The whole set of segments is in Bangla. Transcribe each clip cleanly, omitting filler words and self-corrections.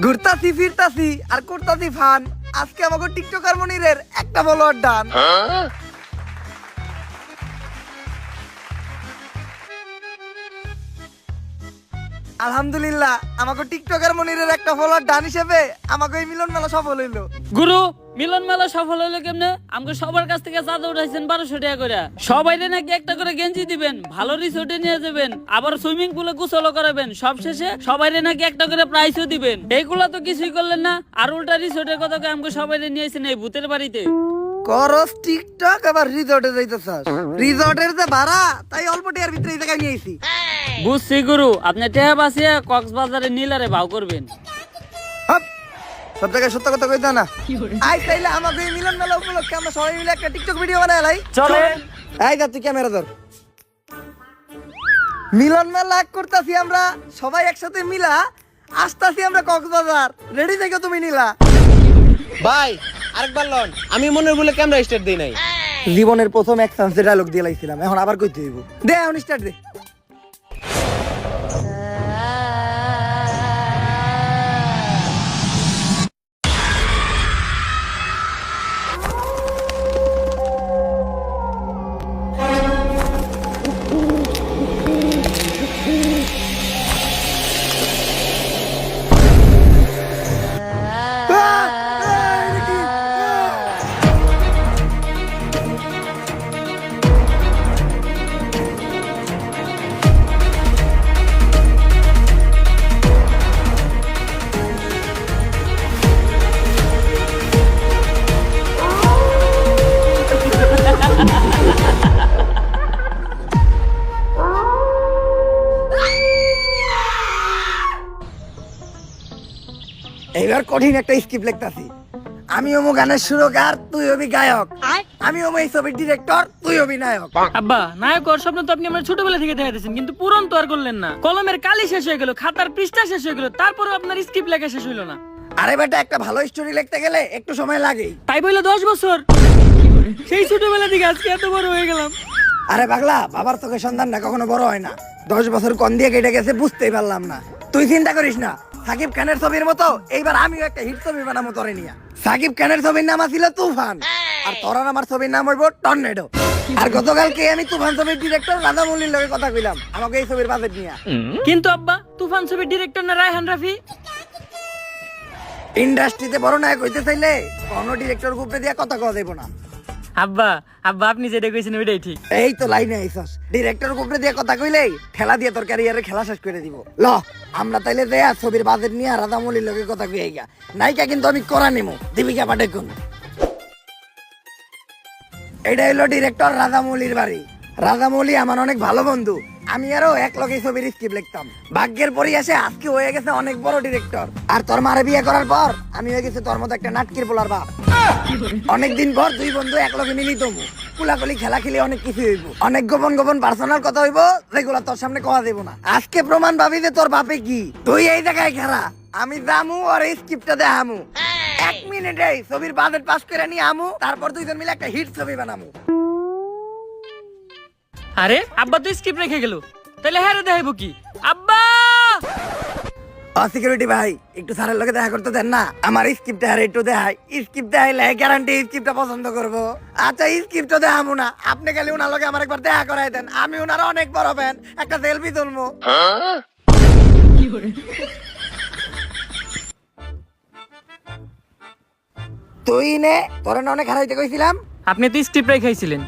ঘুরতাছি ফিরতাছি আর করতাছি ফান। আজকে আমাকে টিকটকার মনিরের একটা ফলোয়ার ডান। আলহামদুলিল্লাহ আমাকে টিকটকার মনিরের একটা ফলোয়ার ডান হিসেবে আমাকে এই মিলন মেলা সফল হইলো। গুরু মিলন মেলা সফল হইলো কেমনে? আমাকে সবার কাছ থেকে চাঁদা উঠাইছেন 1200 টাকা করে। সবাই নাকি একটা করে গেঞ্জি দিবেন, ভালো রিসোর্টে নিয়ে যাবেন, আবার সুইমিং পুলে গোসলও করাবেন, সবশেষে সবাই নাকি একটা করে প্রাইজও দিবেন। এইগুলা তো কিছুই করলেন না, আর উল্টা রিসোর্টের কথা কয়ে আমাকে সবাই নিয়েছেন এই ভূতের বাড়িতে। করস টিকটক আবার রিসর্টে যাইতেছাস। রিসর্টের যে ভাড়া তাই অল্প টাকার ভিতরে এই জায়গায় নিয়েছি। বুঝছি গুরু, আপনি টেহা বাসিয়া কক্সবাজারে নীলারে ভাও করবেন। হাপ, সব জায়গায় সত্য কথা কইতা না। আই তাইলে আমাকে এই মিলন মেলা উপলক্ষে আমরা সবাই মিলে একটা টিকটক ভিডিও বানাই লাই। চলেন। এই যা তুই ক্যামেরা ধর। মিলন মেলা করতাছি আমরা সবাই একসাথে মিলা, আসতাছি আমরা কক্সবাজার। রেডি থেকো তুমি নীলা। ভাই আরেকবার লন, আমি মনের ভুলে ক্যামেরা স্টার্ট দেই নাই। জীবনের প্রথম এক চান্সে ডায়লগ দিয়ে লাইছিলাম, এখন আবার কইতে হইব। দে এখন স্টার্ট দে। এইবার কঠিন একটা স্ক্রিপ্ট লিখতাছি। আমি ওমো গানের সুরকার, তুই হবি গায়ক। আমি ওমো এই ছবির ডিরেক্টর, তুই হবি নায়ক। আব্বা, নায়ক হওয়ার স্বপ্ন তো আপনি আমার ছোটবেলা থেকে দেখা দিয়েছেন, কিন্তু পূরণ তো আর করলেন না। কলমের কালি শেষ হয়ে গেল, খাতার পৃষ্ঠা শেষ হয়ে গেল, তারপরে আপনার স্ক্রিপ্ট লেখা শেষ হইলো না। আরে বেটা, একটা ভালো স্টোরি লিখতে গেলে একটু সময় লাগেই। তাই বললে 10 বছর, সেই ছোটবেলা থেকে আজকে এত বড় হয়ে গেলাম। আরে পাগলা, বাবার চোখের সন্তানটা কখনো বড় হয় না। 10 বছর কোন দিয়ে কেটে গেছে বুঝতেই পারলাম না। তুই চিন্তা করিস না, সাকিব খানের ছবির মতো এইবার আমিও একটা হিট ছবি বানাবো তোরে নিয়া। সাকিব খানের ছবির নাম ছিল তুফান, আর তোর আর আমার ছবির নাম হইব টর্নেডো। আর গতকালকে আমি তুফান ছবির ডিরেক্টর রাজামৌলির লগে কথা কইলাম আমাকে এই ছবির বাজেট নিয়া। কিন্তু আব্বা, তুফান ছবির ডিরেক্টর না রায়হান রাফি? ইন্ডাস্ট্রিতে বড় নায়ক হইতে চাইলে কোনো ডিরেক্টর গ্রুপে দিয়া কথা কওয়া যাইব না। আব্বা আব্বা, আপনি যেটা কইছেন ওইটাই ঠিক। এই তো লাইনে আইছস, ডিরেক্টর গ্রুপে দিয়া কথা কইলেই ঠেলা দিয়ে তোর ক্যারিয়ারে খেলা শেষ করে দিব। ল আমরা তাইলে দেয়া ছবির বাজেট নিয়ে রাজামৌলির লগে কথা কই আইগা। নায়িকা কিন্তু আমি করা নিমু, দীপিকা পাডুকোন। এটা হইলো ডিরেক্টর রাজামৌলির বাড়ি। রাজামৌলি আমার অনেক ভালো বন্ধু, আমি আরো এক লগে ছবির স্ক্রিপ্ট লিখতাম। ভাগ্যের পরিহাসে আজকে হয়ে গেছে অনেক বড় ডিরেক্টর। আর তোর মারে বিয়ে করার পর আমি হয়ে গেছে তোর মতো একটা নাটকির পোলার বাপ। অনেকদিন পর দুই বন্ধু এক লগে মিলিত হবো, কুলাকুলি খেলা খেলে অনেক কিছু হইব, অনেক গোপন গোপন পার্সোনাল কথা হইব যেগুলা তোর সামনে কওয়া দেব না। আজকে প্রমাণ পাবি যে তোর বাপে কি। তুই এই জায়গায় খেলা, আমি জামু আর এই স্ক্রিপ্টটা দেখামু। 1 মিনিটে ছবির বাজেট পাস করে নিয়ে আমু, তারপর দুইজন মিলে একটা হিট ছবি বানামু। আরে আব্বা তো স্ক্রিপ্ট রেখে গেল, তাহলে হ্যাঁ দেখাইবো কি? আব্বা, সিকিউরিটি ভাই, একটু স্যারের লগে দেখা করতে দেন না। আমার স্ক্রিপ্টটা হারে একটু দেখাই। স্ক্রিপ্ট দেখাইলে গ্যারান্টি স্ক্রিপ্টটা পছন্দ করবো। আচ্ছা স্ক্রিপ্টটা দেখামু না, আপনি খালি ওনার লগে আমার একবার দেখা করাই দেন। আমি ওনার অনেক বড় ফ্যান, একটা সেলফি তুলবো। তুই নে, তোরে না অনেক হারাইতে কইছিলাম। আপনি তো স্ক্রিপ্ট রেখাইছিলেন।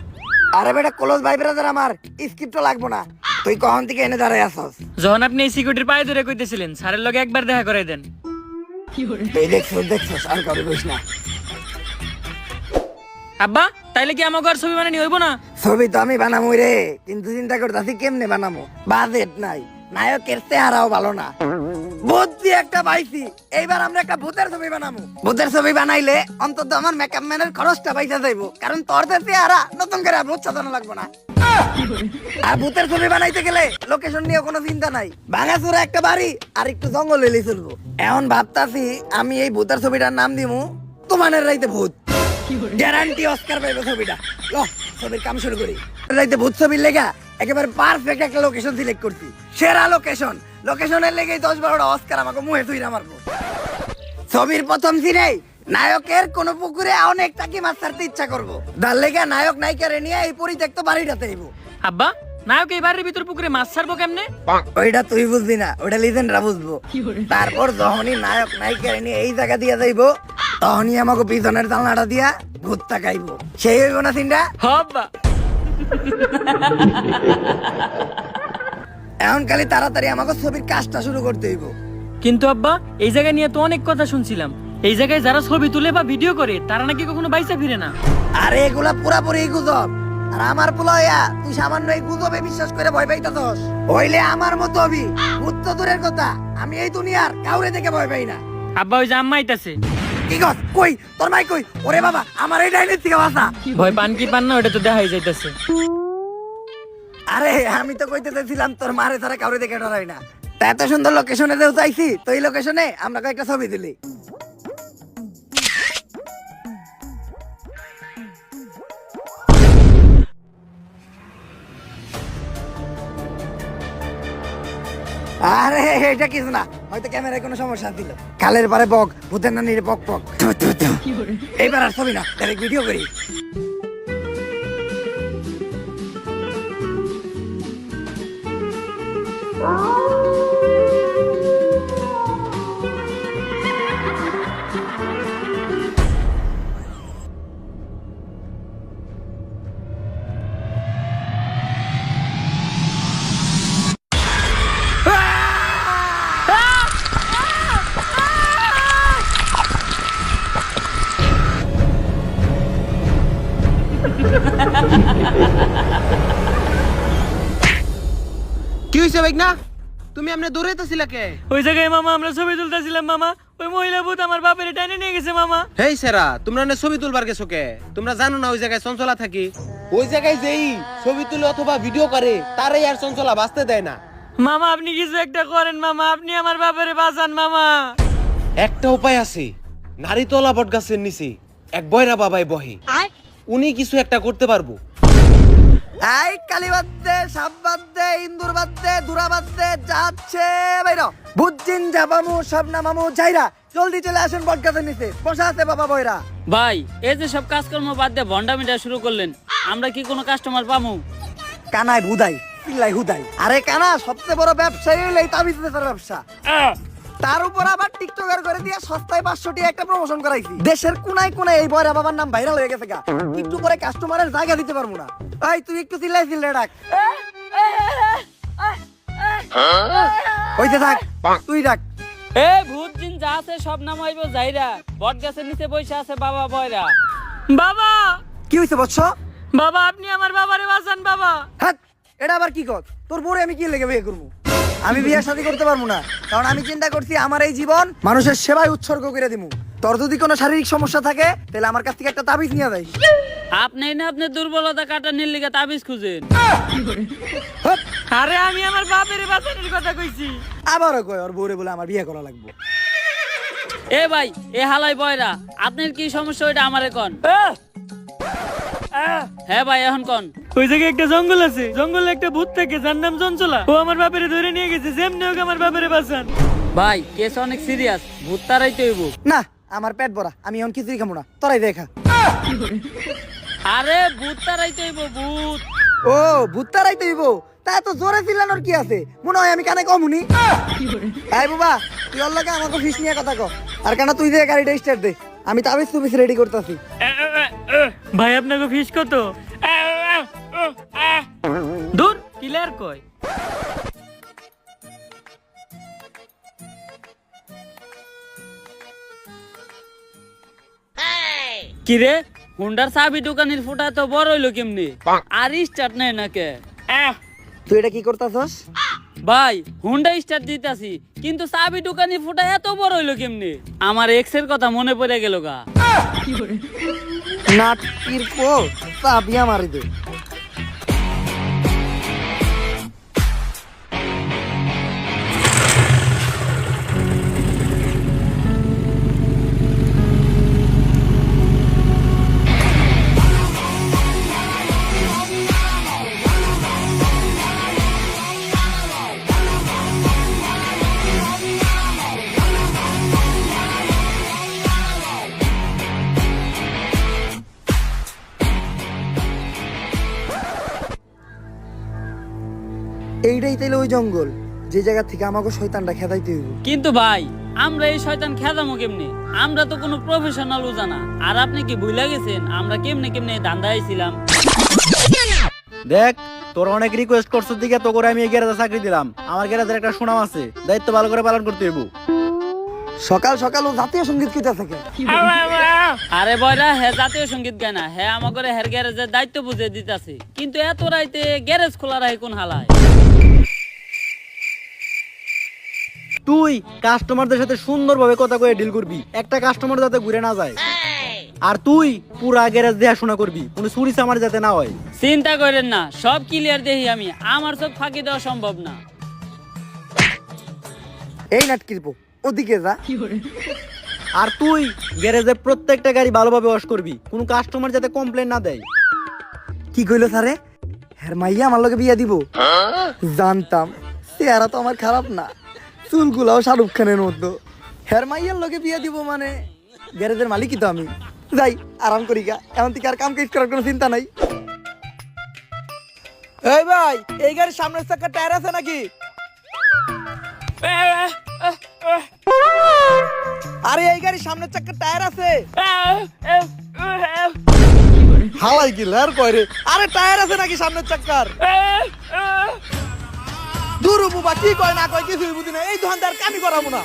আরে বেটা ক্লোজ ভাই ব্রাদার, আমার স্ক্রিপ্টটা লাগবো না। তুই কখন থেকে এনে দাঁড়াই আসস? যখন আপনি এই সিকিউরিটির পায়ে ধরে কইতেছিলেন স্যারের লগে একবার দেখা করাই দেন। তুই দেখছস আর কারো কইস না। আব্বা, তাইলে কি আমাকে আর ছবি বানানি হইব না? ছবি তো আমি বানামু রে, কিন্তু চিন্তা করতেছি কেমনে বানামো। বাজেট নাই, নায়কের চেহারাও ভালো না। ভূত দিয়ে একটা পাইছি, এইবার আমরা একটা ভূতের ছবি বানামু। ভূতের ছবি বানাইলে অন্তত আমার মেকআপ ম্যানের খরচটা পয়সা যাইবো, কারণ তোর যে চেহারা নতুন করে ভূত সাজানো লাগবো না। আর ভূতের ছবি বানাইতে গেলে লোকেশন নিয়ে কোনো চিন্তা নাই, ভাঙাচোরা একটা বাড়ি আর একটু জঙ্গল এলেই চলবো। এখন ভাবতাছি আমি এই ভূতের ছবিটার নাম দিমু তুফানের রাইতে ভূত। গ্যারান্টি অস্কার পাইবে ছবিটা। ল ছবির কাম শুরু করি। রাইতে ভূত ছবির লেগা একেবারে পারফেক্ট একটা লোকেশন সিলেক্ট করছি, সেরা লোকেশন। লোকেশনের লেগেই 10-12টা অস্কার আমাকে মুহে তুইরা মারবো। ছবির প্রথম সিনেই নায়কের কোন পুকুরে অনেক টাকি মাছ ছাড়তে ইচ্ছা করবো। তার লেগে নায়ক নায়িকারে নিয়ে এই পরিত্যক্ত বাড়িটাতে আইব। আব্বা নায়ক এই বাড়ির ভিতর পুকুরে মাছ ছাড়বো কেমনে? ওইটা তুই বুঝবি না, ওটা লিজেন্ডরা বুঝবো। তারপর যখনই নায়ক নায়িকারে নিয়ে এই জায়গা দিয়ে যাইবো, তখনই আমাকে পিছনের জানলাটা দিয়া ভূত তাকাইবো। সেই হইব না সিনটা? হব্বা এখন খালি তাড়াতাড়ি আমাকে ছবির কাজটা শুরু করতে হইব। কিন্তু আব্বা এই জায়গা নিয়ে তো অনেক কথা শুনছিলাম, এই জায়গায় যারা ছবি তুলে বা ভিডিও করে তারা নাকি কখনো বাইসা ফিরে না। আরে এগুলা পুরাপুরি গুজব। আর আমার পোলাইয়া তুই সামান্য এই গুজবে বিশ্বাস করে ভয় পাইতাছস? হইলে আমার মতো হবি। ভূত তো দূরের কথা, আমি এই দুনিয়ার কাউরে দেখে ভয় পাই না। আব্বা ওই যে আম্মা আইতাছে। কি কস? কই তোর মাই কই? ওরে বাবা, আমার এই ডাইনের থেকে বাঁচা। ভয় পান কি পান না ওটা তো দেখাই যাইতাছে। আরে আমি তো কইতে চাইছিলাম তোর মারে ছাড়া কাউরে দেখে ডরাই না। তা এত সুন্দর লোকেশনে যেও চাইছি, তো এই লোকেশনে আমরা কয়েকটা ছবি তুলি। আরে এটা কিছু না, হয়তো ক্যামেরায় কোনো সমস্যা ছিল। কালের পারে বক, ভূতের নানির পক পক। থু, থু, থু। এইবার আর ছবি না, ডাইরেক্ট ভিডিও করি। কি হইছে ভাই না? তুমি আমনে দৌড়াইতেছিলা কে? ওই জায়গায় মামা আমরা ছবি তুলতেছিলাম মামা, ওই মহিলা ভূত আমার বাপের টাইনে নিয়ে গেছে মামা। হেই সেরা, তোমরা না ছবি তুলবার গেছো কে? তোমরা জানো না ওই জায়গায় চঞ্চলা থাকি? ওই জায়গায় যেই ছবি তুলে অথবা ভিডিও করে তারাই আর চঞ্চলা বাঁচতে দেয় না। মামা আপনি কিছু একটা করেন মামা, আপনি আমার বাপের বাঁচান মামা। একটা উপায় আছে, নারীতলা বট গাছের নিচে এক বয়রা বাবাই বহে, উনি কিছু একটা করতে পারবো। এই কালী বাদ দে, সাপ বাদ দে, ইন্দুর বাদ দে, দুরা বাদ দে, যাচ্ছে বাইরা। বুঝছিন যাবামু, সব নামামু, যাইরা জলদি চলে আসেন বটগাছের নিচে, বসা আছে বাবা বয়রা। ভাই এই যে সব কাজকর্ম বাদ দিয়ে ভন্ডামিটা শুরু করলেন, আমরা কি কোনো কাস্টমার পামু? কানায় ভুদাই, পিল্লাই হুদাই। আরে কানা, সবচেয়ে বড় ব্যবসায়ী হইলো এই তাবিজ বেচার ব্যবসা। তার উপর আবার টিকটকার করে দিয়ে সস্তায় 500 টাকা একটা প্রমোশন করাইছি। দেশের কোনায় কোনায় এই বয়রা বাবার নাম ভাইরাল হয়ে গেছে গা। একটু পরে কাস্টমারের জায়গা দিতে পারবো না। এই তুই একটু চিল্লাই ডাক। হইতে থাক, তুই ডাক। এ ভূত জিন যা আছে সব নামাইবো যাইরা, বট গাছের নিচে বসে আছে বাবা বয়রা। বাবা কি হইছে বৎস? বাবা আপনি আমার বাবারে বাঁচান বাবা। হাত, এটা আবার কি কর? তোর বউরে আমি কি লেগে বিয়ে করবো? আমি বিয়ে শাদী করতে পারবো না, কারণ আমি চিন্তা করছি আমার এই জীবন মানুষের সেবায় উৎসর্গ করে দিমু। তোর যদি কোনো শারীরিক সমস্যা থাকে তাহলে আমার কাছ থেকে একটা তাবিজ নিয়ে যাই। আপনি না আপনার দুর্বলতা কাটানোর লিগে তাবিজ খুঁজেন। হাত, আরে আমি আমার বাপের বাঁচানোর কথা কইছি। আবারও কয় ওর বউরে বলে আমার বিয়ে করা লাগবে। এ ভাই এ হালাই বয়রা, আপনার কি সমস্যা ওইটা আমারে কন। হ্যাঁ ভাই এখন কন। ওই জায়গায় একটা জঙ্গল আছে, জঙ্গলে একটা ভূত থাকে যার নাম চঞ্চলা, ও আমার বাপের ধরে নিয়ে গেছে, যেমনি হোক আমার বাপের বাঁচান। ভাই কেস অনেক সিরিয়াস, ভূত তারাইতে হইব। না, আমার পেট ভরা, আমি এখন কিছুই খাবো না, তোরাই দেখা। আরে ভূত তারাইতে হইব, ভূত। ও ভূত তারাই তৈব, তা এত জোরে চিল্লানোর কি আছে? মনে হয় আমি কানে কমুনি। এই বাবা, তুই ওর লাগে আমাকে ফিস নিয়ে কথা কর। আর কেন তুই যে গাড়িটা স্টার্ট দে, আমি তাবিজ তুবিজ রেডি করতেছি। ভাই আপনাকে ফিস কত? দূর ক্লিয়ার কয়। কিরে হুন্ডার চাবি দোকানের ফুটা তো বড় হইলো কেমনি? আর স্টার্ট নেই নাকে? তুই এটা কি করতেছস? ভাই হুন্ডা স্টার্ট দিতাছি, কিন্তু চাবি দোকানের ফুটা এত বড় হইলো কেমনি? আমার এক্স এর কথা মনে পড়ে গেল গা। নাটকির পো চাবিয়া মারি দে। এইটাই তাইলে ওই জঙ্গল যে জায়গা থেকে আমাকে শয়তানটা খেদাইতে হইব। কিন্তু ভাই আমরা এই শয়তান খেদামো কেমনে? আমরা তো কোনো প্রফেশনাল জানা। আর আপনি কি ভুলে গেছেন আমরা কেমনে কেমনে ধান্দা আইছিলাম? দেখ তোর অনেক রিকোয়েস্ট করছিস দিকে তো করে আমি এই গ্যারেজে চাকরি দিলাম। আমার গ্যারেজের একটা সুনাম আছে, দায়িত্ব ভালো করে পালন করতে হইব। সকাল সকাল ও জাতীয় সঙ্গীত কইতা থাকে। আরে বয়রা হে জাতীয় সঙ্গীত গায় না, হে আমাকে হের গ্যারেজের দায়িত্ব বুঝে দিতাছে। কিন্তু এত রাইতে গ্যারেজ খোলা রাখে কোন হালায়? তুই কাস্টমারদের সাথে সুন্দরভাবে কথা কয়ে ডিল করবি, একটা কাস্টমার যাতে ঘুরে না যায়। আর তুই পুরা গ্যারেজ দেখাশোনা করবি, কোনো চুরি চামারি যাতে না হয়। চিন্তা করেন না, সব ক্লিয়ার দেখি আমি। আমার চোখ ফাঁকি দেওয়া সম্ভব না। এই নাটকির পো ওদিকে যা। আর তুই গ্যারেজে প্রত্যেকটা গাড়ি ভালোভাবে ওয়াশ করবি, কোনো কাস্টমার যাতে কমপ্লেন না দেয়। কি কইলো স্যারে? হের মাইয়া আমার লগে বিয়া দিব? জানতাম, চেহারা তো আমার খারাপ না, চুলগুলাও শাহরুখ খানের মতো। হের মাইয়ার লগে বিয়া দিব মানে গ্যারেজের মালিকই তো আমি। যাই আরাম করি গা, এমন থেকে আর কাম কাজ করার কোনো চিন্তা নাই। এই ভাই, এই গাড়ির সামনের চাকা টায়ার আছে নাকি? আরে এই গাড়ির সামনের চাকা টায়ার আছে? হালাই কি লার কয় রে? আরে টায়ার আছে নাকি সামনের চাকার? দূর বাবা, কি কয় না কয় কিছুই বুঝি না। এই দোকানদার কামি করাবো না।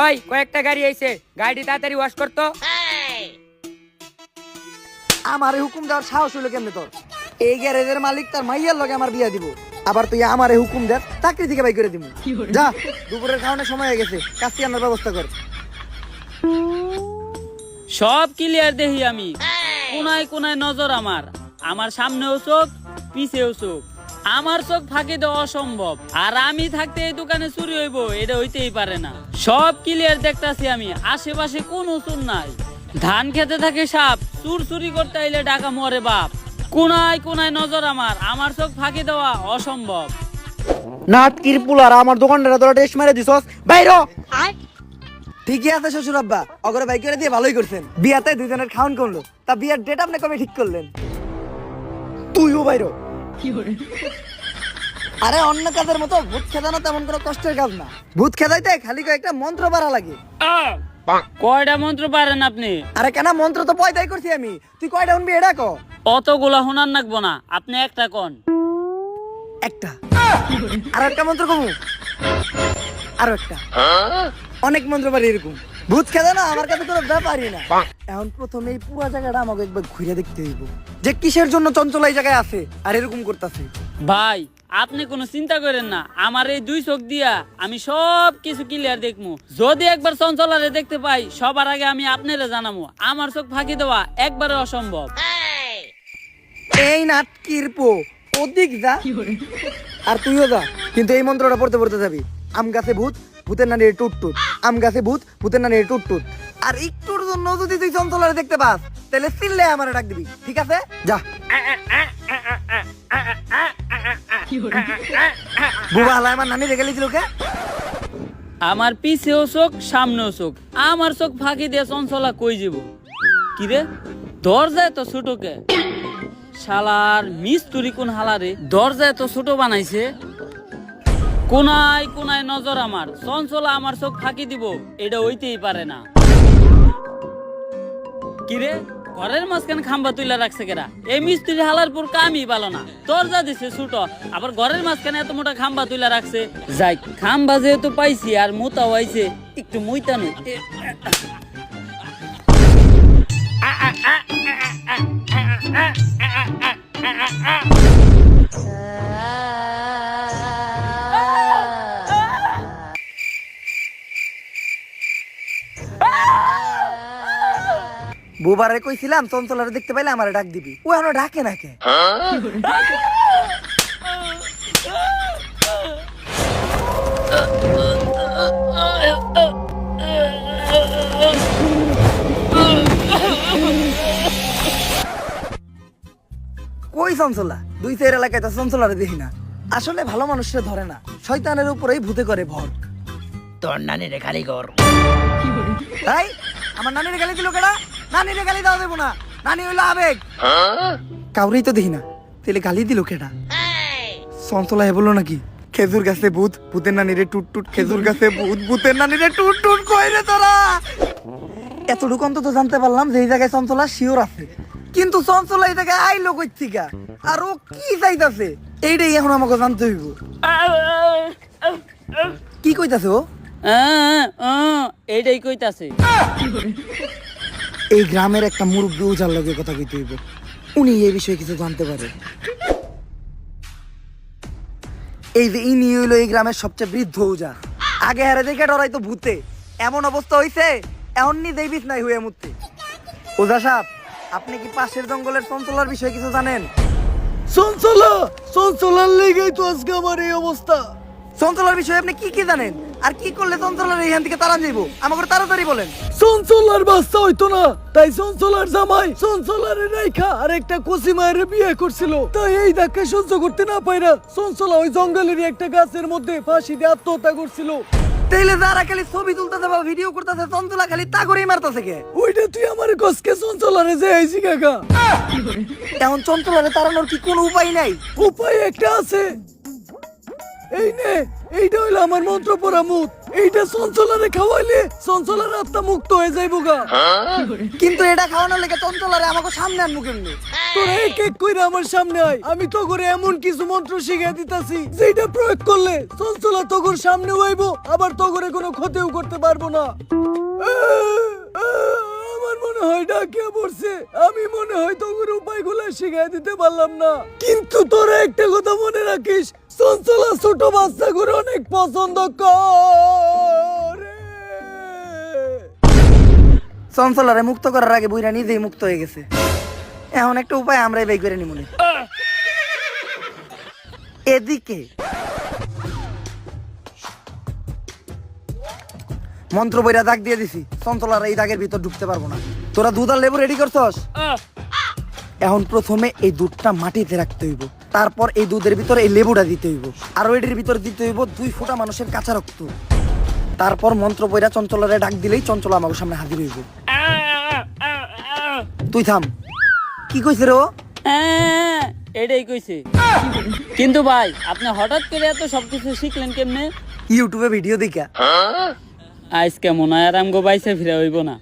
ওই কয়েকটা গাড়ি আইছে, গাড়ি তাড়াতাড়ি ওয়াশ করতো। আমারে হুকুম দেওয়ার সাহস হইলো কেমনে তোর? এই গ্যারেজের মালিক তার মাইয়ার লগে আমার বিয়া দিব, আবার তুই আমারে হুকুম দেস চাকরি থেকে বাই করে দিব? যা, দুপুরের খাওয়ানোর সময় হয়ে গেছে, কাজটি আনার ব্যবস্থা কর। সব ক্লিয়ার দেখি আমি। কোনায় কোনায় নজর আমার। আমার সামনেও চোখ, পিছেও চোখ। আমার চোখ ফাঁকি দেওয়া অসম্ভব। আর আমি থাকতে এই দোকানে চুরি হইব এটা হইতেই পারে না। সব ক্লিয়ার দেখতাছি আমি। আশেপাশে কোনো চোর নাই। ধান খেতে থাকে সাপ, চুর চুরি করতে আইলে ডাকা মরে বাপ। কোনায় কোনায় নজর আমার। আমার চোখ ফাঁকি দেওয়া অসম্ভব। নাটকির পুলার আমার দোকানটা তোরা টেস্ট মেরে দিছস, বাইরো। ঠিকই আছে শ্বশুর আব্বা, অগরে বাই করে দিয়ে ভালোই করছেন। বিয়াতে দুজনের খাওন করলো, তা বিয়ার ডেট আপনি কবে ঠিক করলেন? তুইও বাইরো। আরে অন্য কাজের মতো ভূত খেদানো তেমন কোনো কষ্টের কাজ না। ভূত খেদাইতে খালি কয়েকটা মন্ত্র পারা লাগে। কয়টা মন্ত্র পারেন আপনি? আরে কেন, মন্ত্র তো পয়দাই করছি আমি। তুই কয়টা শুনবি এটা ক? অতগুলা শোনার নাকবো না, আপনি একটা কন। একটা। আর একটা মন্ত্র কমু? আরো একটা। অনেক মন্ত্র পারি এরকম। ভূত খেদা না আমার কাছে কোনো ব্যাপারই না। এখন প্রথমে এই পুরো জায়গাটা আমাকে একবার ঘুরে দেখতে হইব যে কিসের জন্য চঞ্চল এই জায়গায় আছে আর এরকম করতেছে। ভাই আপনি কোনো চিন্তা করেন না, আমার এই দুই চোখ দিয়া আমি সব কিছু ক্লিয়ার দেখবো। যদি একবার চঞ্চলারে দেখতে পাই সবার আগে আমি আপনারে জানাবো। আমার চোখ ফাঁকি দেওয়া একবারে অসম্ভব। এই নাটকির পো ওদিক যা, আর তুইও যা, কিন্তু এই মন্ত্রটা পড়তে পড়তে যাবি। আম গাছে ভূত, ভূতের নানি টুট টুট। আম গাছে ভূত, ভূতের নানি টুট টুট। আর একটুর জন্য যদি তুই চঞ্চলারে দেখতে পাস তাহলে চিল্লে আমারে ডাক দিবি, ঠিক আছে? যা। বুবা হালায় আমার নানি রেখে লিছিল কে? আমার পিছেও চোখ, সামনেও চোখ। আমার চোখ ফাঁকি দিয়ে চঞ্চলা কই যাব? কিরে দরজায় তো ছোটকে শালার মিস্তুরি কোন হালারে দরজায় তো ছোট বানাইছে। কোনায় কোনায় নজর আমার। চঞ্চলা আমার চোখ ফাঁকি দিব এটা হইতেই পারে না। কিরে ঘরের মাঝখানে খাম্বা তুইলা রাখছে কেরা? এই মিস্ত্রি হালার পর কামই পালো না। দরজা দিছে ছোট, আবার ঘরের মাঝখানে এত মোটা খাম্বা তুইলা রাখছে। যাই খাম্বা যেহেতু পাইছি আর মোতা হইছে একটু মুইতা নই। বুবারে কইছিলাম চঞ্চলারে দেখতে পাইলে আমারে ডাক দিবি, ও এখনো ডাকে না কে? কই চঞ্চলা? দুই চার এলাকায় তো চঞ্চলারে দেখি না। আসলে ভালো মানুষরা ধরে না, শয়তানের উপরেই ভূতে করে ভর। তোর নানিরে খালি কর। তাই আমার নানিরে গালি দিল কেডা? নানিরে গালি দেওয়া দেবো না, নানি হইলো আবেগ। কাউরেই তো দেখি না, তাহলে গালি দিল কেটা? চঞ্চলা হে বললো নাকি খেজুর গাছে ভূত, ভূতের নানি রে টুট টুট, খেজুর গাছে ভূত, ভূতের নানি রে টুট টুট, কই রে তোরা? এতটুকু অন্তত জানতে পারলাম যে এই জায়গায় চঞ্চলা শিওর আছে, কিন্তু চঞ্চলা এই জায়গায় আইলো কই থেকে আর ও কি চাইতাছে এইটাই এখন আমাকে জানতে হইব। কি কইতাছে ও? এইটাই কইতাছে। এই গ্রামের একটা মুরব্বী উজার লগে কথা কইতে হইব, উনি এই বিষয়ে কিছু জানতে পারে। এই যে ইনি হইলো এই গ্রামের সবচেয়ে বৃদ্ধ উজা। আগে হারে দেখে ডরাইতো ভূতে, এমন অবস্থা হইছে এখন নিজেই বিছনাই হয়ে মুততে। ওজা সাহেব, আপনি কি পাশের জঙ্গলের চঞ্চলার বিষয়ে কিছু জানেন? চঞ্চলার লেগেই তো আজকে আমার এই অবস্থা। চঞ্চলার বিষয়ে আপনি কি কি জানেন, আর কি করলে চঞ্চলার এইখান থেকে তাড়ান যাইব? আমাকে তাড়াতাড়ি বলেন। চঞ্চলার বাচ্চা হইতো না, তাই চঞ্চলার জামাই চঞ্চলারে রাইখা আর একটা কচি মায়ের বিয়ে করছিল। তাই এই ধাক্কা সহ্য করতে না পাইরা চঞ্চলা ওই জঙ্গলেরই একটা গাছের মধ্যে ফাঁসি দিয়ে আত্মহত্যা করছিল। তাইলে যারা খালি ছবি তুলতেছে বা ভিডিও করতেছে, চঞ্চলা খালি তা করেই মারতেছে কে? ওইটা তুই আমার কসকে চঞ্চলারে যে আইছি কাকা। এখন চঞ্চলারে তাড়ানোর কি কোনো উপায় নাই? উপায় একটা আছে, এই নে, এইটা হইলো আমার মন্ত্র পড়া মুখ। এইটা চঞ্চলারে খাওয়াইলে চঞ্চলার আত্মা মুক্ত হয়ে যাইব গা। কিন্তু এটা খাওয়ানোর লেগে চঞ্চলারে আমাকে সামনে আনবো কেমনি? তোরা এক এক কইরা আমার সামনে আয়, আমি তো করে এমন কিছু মন্ত্র শিখিয়ে দিতাছি যেটা প্রয়োগ করলে চঞ্চলা তোগর সামনে হইব, আবার তোগরে কোনো ক্ষতিও করতে পারবো না। আমার মনে হয় ডাকিয়া পড়ছে, আমি মনে হয় তোগর উপায়গুলো শিখিয়ে দিতে পারলাম না। কিন্তু তোরা একটা কথা মনে রাখিস, চঞ্চলা ছোট বাচ্চা করে অনেক পছন্দ করে। চঞ্চলারে মুক্ত করার আগে বুইরা নিজেই মুক্ত হয়ে গেছে, এখন একটা উপায় আমরাই বের করে নিমুনে। এদিকে মন্ত্র বইরা দাগ দিয়ে দিছি, চঞ্চলার এই দাগের ভিতর ঢুকতে পারবো না। তোরা দুধ আর লেবু রেডি করছস? এখন প্রথমে এই দুধটা মাটিতে রাখতে হইব, তারপর এই দুধের ভিতরে এই লেবুটা দিতে হইব, আর ওইটির ভিতরে দিতে হইব 2 ফোঁটা মানুষের কাঁচা রক্ত। তারপর মন্ত্র বইরা চঞ্চলারে ডাক দিলেই চঞ্চলা আমার সামনে হাজির হইব। তুই থাম, কি কইছে রে ও? এটাই কইছে। কিন্তু ভাই, আপনি হঠাৎ করে এত সবকিছু শিখলেন কেমনে? ইউটিউবে ভিডিও দেখা। আজকে মনে হয় আর আমগো বাইসে ফিরে হইব না।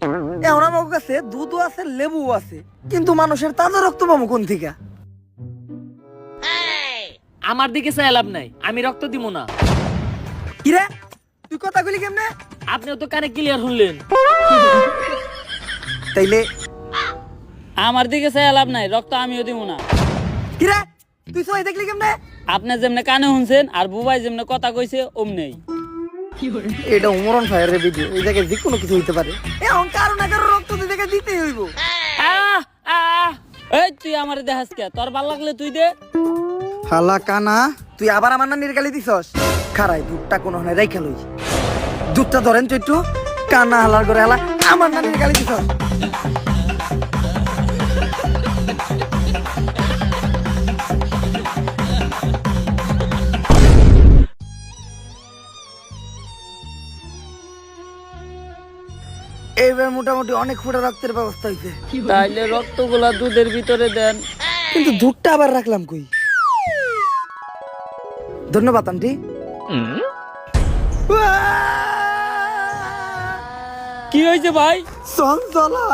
এখন আমার কাছে দুধও আছে, লেবুও আছে, কিন্তু মানুষের তাজা রক্ত পাবো কোন থেকে? আমার দিকে চাই লাভ নাই, আমি রক্ত দিব না। কিরে তুই কথা কইলি কেমনে? আপনিও তো কানে ক্লিয়ার শুনলেন। তাইলে আমার দিকে চাই লাভ নাই, রক্ত আমিও দিব না। কিরে তুই সবাই দেখলি কেমনে? আপনি যেমনে কানে শুনছেন আর বুবাই যেমনে কথা কইছে অমনেই। এটা উমরন ফায়ারের ভিডিও, এই জায়গায় যে কোনো কিছু হইতে পারে। এখন কারো না কারো রক্ত দিতে দিতেই হইব। এই তুই আমারে দেখাস কে? তোর ভাল লাগলে তুই দে। হালা কানা, তুই আবার আমার নানির গালি দিছস? খারাই দুধটা কোন হনে রাইখা লই, দুধটা ধরেন তো একটু। কানা হালার করে হালা আমার নানির গালি দিছস। এইবার মোটামুটি অনেক ফোঁটা রক্তের ব্যবস্থা হয়েছে, তাইলে রক্তগুলা দুধের ভিতরে দেন। কিন্তু দুধটা আবার রাখলাম কই? ধন্যবাদ আন্টি। কি হয়েছে ভাই? চঞ্চলা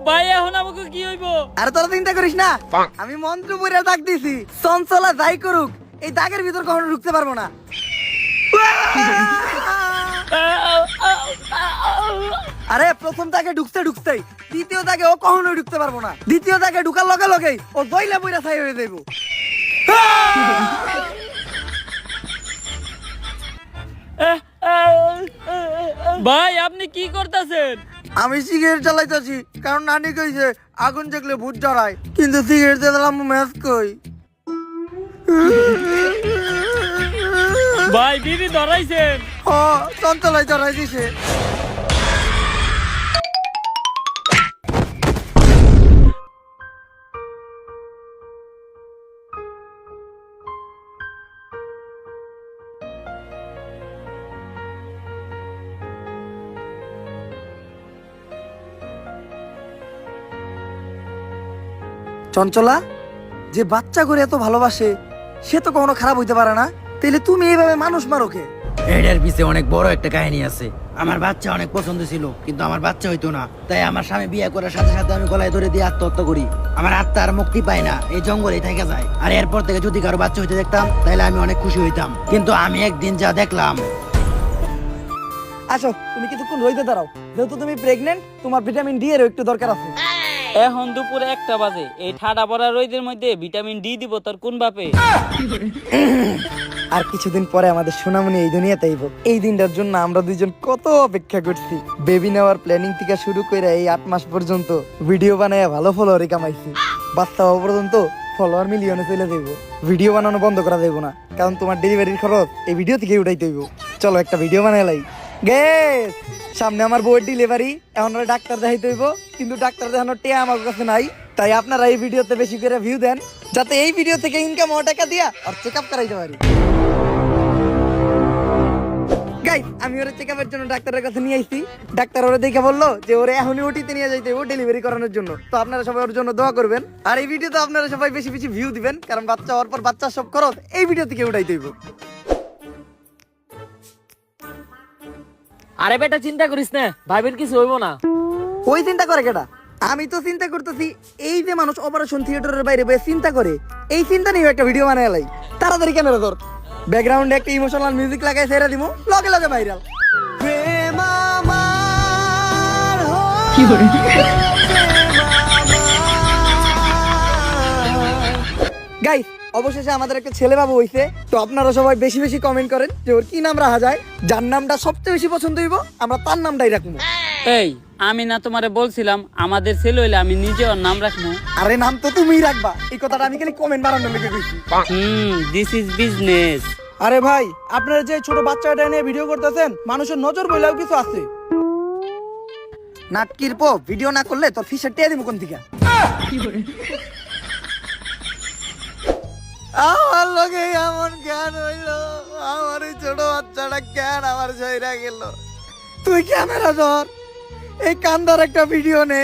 ভাই এখন আমাকে কি হইব? আরে তোরা চিন্তা করিস না, আমি মন্ত্র পড়ে দাগ দিছি, চঞ্চলা যাই করুক এই দাগের ভিতর কখনো ঢুকতে পারবো না। আরে প্রথম দাগে ঢুকতেই দ্বিতীয় দাগে ও কখনো ঢুকতে পারবো না, দ্বিতীয় দাগে ঢুকার লগে লগেই ও দইলা বইরা ছাই হয়ে যাইব। ভাই আপনি কি করতেছেন? আমি সিগারেট জ্বালাইতেছি, কারণ নানি কইছে আগুন দেখলে ভূত ডরায়, কিন্তু সিগারেট জ্বালাম ম্যাচ কই। ভাই বিড়ি ধরাইছেন? ও চঞ্চলাই ডরাই দিছে। চঞ্চলা, যে বাচ্চা করে এত ভালোবাসে সে তো কখনো খারাপ হইতে পারে না, তাহলে তুমি এইভাবে মানুষ মারো কে? এটার পিছে অনেক বড় একটা কাহিনী আছে। আমার বাচ্চা অনেক পছন্দ ছিল, কিন্তু আমার বাচ্চা হইতো না। তাই আমার স্বামী বিয়ে করার সাথে সাথে আমি গলায় ধরে দিয়ে আত্মহত্যা করি। আমার আত্মা আর মুক্তি পায় না, এই জঙ্গলেই থেকে যায়। আর এরপর থেকে যদি কারো বাচ্চা হইতে দেখতাম তাহলে আমি অনেক খুশি হইতাম। কিন্তু আমি একদিন যা দেখলাম। আসো, তুমি কিছুক্ষণ রইতে দাঁড়াও, যেহেতু তুমি প্রেগনেন্ট, তোমার ভিটামিন ডি এর একটু দরকার আছে। এখন দুপুরে 1টা বাজে, এই ঠাডা পড়া রোদের মধ্যে ভিটামিন ডি দিব তোর কোন বাপে? আর কিছুদিন পরে আমাদের সোনামণি এই দুনিয়াতে আইব। এই দিনটার জন্য আমরা দুইজন কত অপেক্ষা করছি। বেবি নেওয়ার প্ল্যানিং থেকে শুরু করে এই 8 মাস পর্যন্ত ভিডিও বানায় ভালো ফলোয়ারই কামাইছি। বাচ্চা হওয়া পর্যন্ত ফলোয়ার মিলিয়নে চলে যাইব। ভিডিও বানানো বন্ধ করা যাইব না, কারণ তোমার ডেলিভারির খরচ এই ভিডিও থেকে উঠাইতে হইব। চলো একটা ভিডিও বানাই। গেস, সামনে আমার বউয়ের ডেলিভারি, এখন ডাক্তার দেখাইতে হইব, কিন্তু ডাক্তার দেখানোর টিয়া আমার কাছে নাই। তাই আপনারা এই ভিডিওতে বেশি করে ভিউ দেন, যাতে এই ভিডিও থেকে ইনকাম হওয়া টাকা দিয়া আর চেক আপ করাইতে পারি। গাইস, আমি ওরে চেক আপের জন্য ডাক্তারের কাছে নিয়ে আইছি। ডাক্তার ওরে দেখে বললো যে ওরে এখনই ওটিতে নিয়ে যাইতে হবে ডেলিভারি করানোর জন্য। তো আপনারা সবাই ওর জন্য দোয়া করবেন। আর এই ভিডিওতে আপনারা সবাই বেশি বেশি ভিউ দিবেন, কারণ বাচ্চা হওয়ার পর বাচ্চার সব খরচ এই ভিডিও থেকে উঠাইতে হইব। আরে বেটা চিন্তা করিস না, ভাইবের কিছু হইব না। ওই চিন্তা করে কেটা? আমি তো চিন্তা করতেছি, এই যে মানুষ অপারেশন থিয়েটারের বাইরে বসে চিন্তা করে, এই চিন্তা নিয়ে একটা ভিডিও বানায় লাই। তাড়াতাড়ি ক্যামেরা ধর, ব্যাকগ্রাউন্ডে একটা ইমোশনাল মিউজিক লাগাই ছেড়ে দিমু, লগে লগে ভাইরাল। গাইস, অবশেষে আমাদের একটা ছেলে বাবু হইছে। তো আপনারা সবাই বেশি বেশি কমেন্ট করেন যে ওর কি নাম রাখা যায়। যার নামটা সবচেয়ে বেশি পছন্দ হইব আমরা তার নামটাই রাখবো। এই আমি না তোমারে বলছিলাম আমাদের ছেলে হইলে আমি নিজে ওর নাম রাখবো? আরে নাম তো তুমিই রাখবা, এই কথাটা আমি খালি কমেন্ট বানানোর লেগে কইছি। This is business. আরে ভাই, আপনারা যে ছোট বাচ্চাটা নিয়ে ভিডিও করতেছেন, মানুষের নজর বইলেও কিছু আছে। নাটকির পো ভিডিও না করলে তোর ফিসের টিয়া দিব কোন থেকে? আমার লগে এমন জ্ঞান হইলো, আমার এই ছোট বাচ্চাটা জ্ঞান আমার শরীরে গেল। তুই ক্যামেরা ধর, এই কান্দার একটা ভিডিও নে,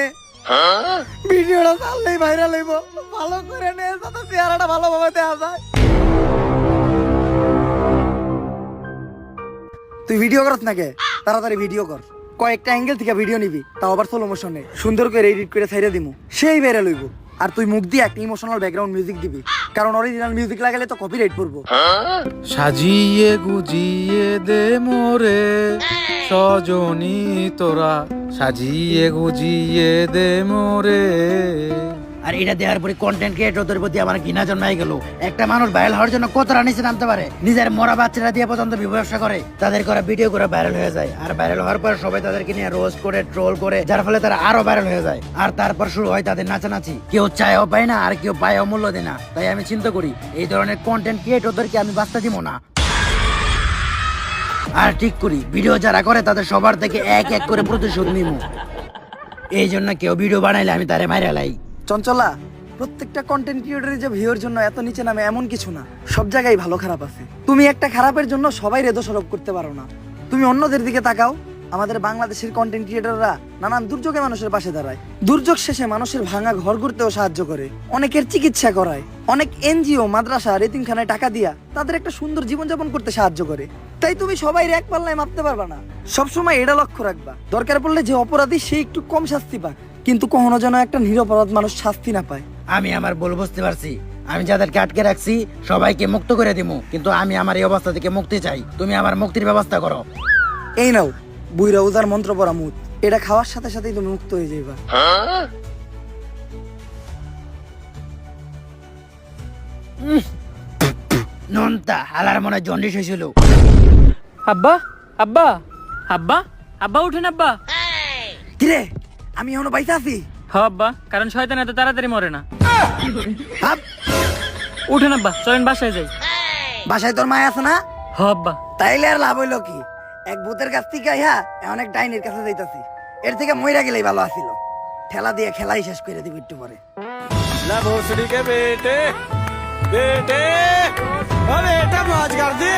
ভিডিওটা চাললেই ভাইরাল হইব। ভালো করে নে, যাতে চেহারাটা ভালোভাবে দেখা যায়। তুই ভিডিও করছ নাকি? তাড়াতাড়ি ভিডিও কর, কয়েকটা অ্যাঙ্গেল থেকে ভিডিও নিবি, তাও আবার স্লো মোশনে, সুন্দর করে এডিট করে ছাইড়া দিমু, সেই ভাইরাল হইব। আর তুই মুখ দিয়ে একটা ইমোশনাল ব্যাকগ্রাউন্ড মিউজিক দিবি, কারণ অরিজিনাল মিউজিক লাগালে তো কপিরাইট পড়বো। সাজিয়ে গুজিয়ে দে মোরে সজনী তোরা, সাজিয়ে গুজিয়ে দে মোরে। আর এটা দেওয়ার পরে কন্টেন্ট ক্রিয়েটরদের প্রতি আমার ঘৃণা জন্মাই গেল। একটা মানুষ ভাইরাল হওয়ার জন্য কতটা নিচে নামতে পারে, নিজের মরা বাচ্চারা দিয়ে পর্যন্ত ব্যবসা করে, তাদের করা ভিডিও করে ভাইরাল হয়ে যায়। আর ভাইরাল হওয়ার পর সবাই তাদেরকে নিয়ে রোস্ট করে ট্রোল করে, যার ফলে তারা আরো ভাইরাল হয়ে যায়। আর তারপর শুরু হয় তাদের নাচানাচি, কেউ চায়ও পায় না আর কেউ পায়ও মূল্য দেয় না। তাই আমি চিন্তা করি এই ধরনের কন্টেন্ট ক্রিয়েটরদেরকে আমি বাস্তা দিব না। আর ঠিক করি ভিডিও যারা করে তাদের সবার থেকে এক এক করে প্রতিশোধ নিব। এই জন্য কেউ ভিডিও বানাইলে আমি তারে মাইরা লাই। চঞ্চলা, প্রত্যেকটা কন্টেন্ট ক্রিয়েটরের যে ভিউর জন্য এত নিচে নামে এমন কিছু না, সব জায়গায় ভালো খারাপ আছে। তুমি একটা খারাপের জন্য সবাই দোষারোপ করতে পারো না। তুমি অন্যদের দিকে তাকাও, আমাদের বাংলাদেশের কন্টেন্ট ক্রিয়েটররা নানান দুর্যোগে মানুষের পাশে দাঁড়ায়, দুর্যোগ শেষে মানুষের ভাঙা ঘর করতেও সাহায্য করে, অনেকের চিকিৎসা করায়, অনেক এনজিও মাদ্রাসা এতিমখানায় টাকা দিয়া তাদের একটা সুন্দর জীবনযাপন করতে সাহায্য করে। তাই তুমি সবাই এক পাল্লায় মাপতে পারবা না। সবসময় এটা লক্ষ্য রাখবা, দরকার পড়লে যে অপরাধী সে একটু কম শাস্তি পাক, কিন্তু কখনো যেন একটা নিরপরাধ মানুষ শাস্তি না পায়। আমি আমার ভুল বুঝতে পারছি, আমি যাদেরকে আটকে রাখছি সবাইকে মুক্ত করে দিব, কিন্তু আমি আমার এই অবস্থা থেকে মুক্তি চাই। তুমি আমার মুক্তির ব্যবস্থা করো। এই নাও বুইরা উজার মন্ত্র পড়া মুত, এটা খাওয়ার সাথে সাথেই তুমি মুক্ত হয়ে যাইবা। নন্তা হালার মনে জন্ডিস হয়েছিল। আব্বা আব্বা আব্বা আব্বা উঠেন আব্বা। কিরে, আমি এখনো বাইসা আছি? হ আব্বা, কারণ শয়তান এত তাড়াতাড়ি মরে না। হাপ, উঠেন আব্বা, চলেন বাসায় যাই। বাসায় তোর মায় আছে না? হ আব্বা। তাইলে আর লাভ হইলো কি? এক ভূতের কাছ থেকে আইয়া এখন এক ডাইনের কাছে যাইতাছি, এর থেকে মইরা গেলেই ভালো আছিল। ঠেলা দিয়ে খেলাই শেষ করে দিব একটু পরে। ला भोसड़ी के बेटे बेटे, अरे बेटा मौज कर दे।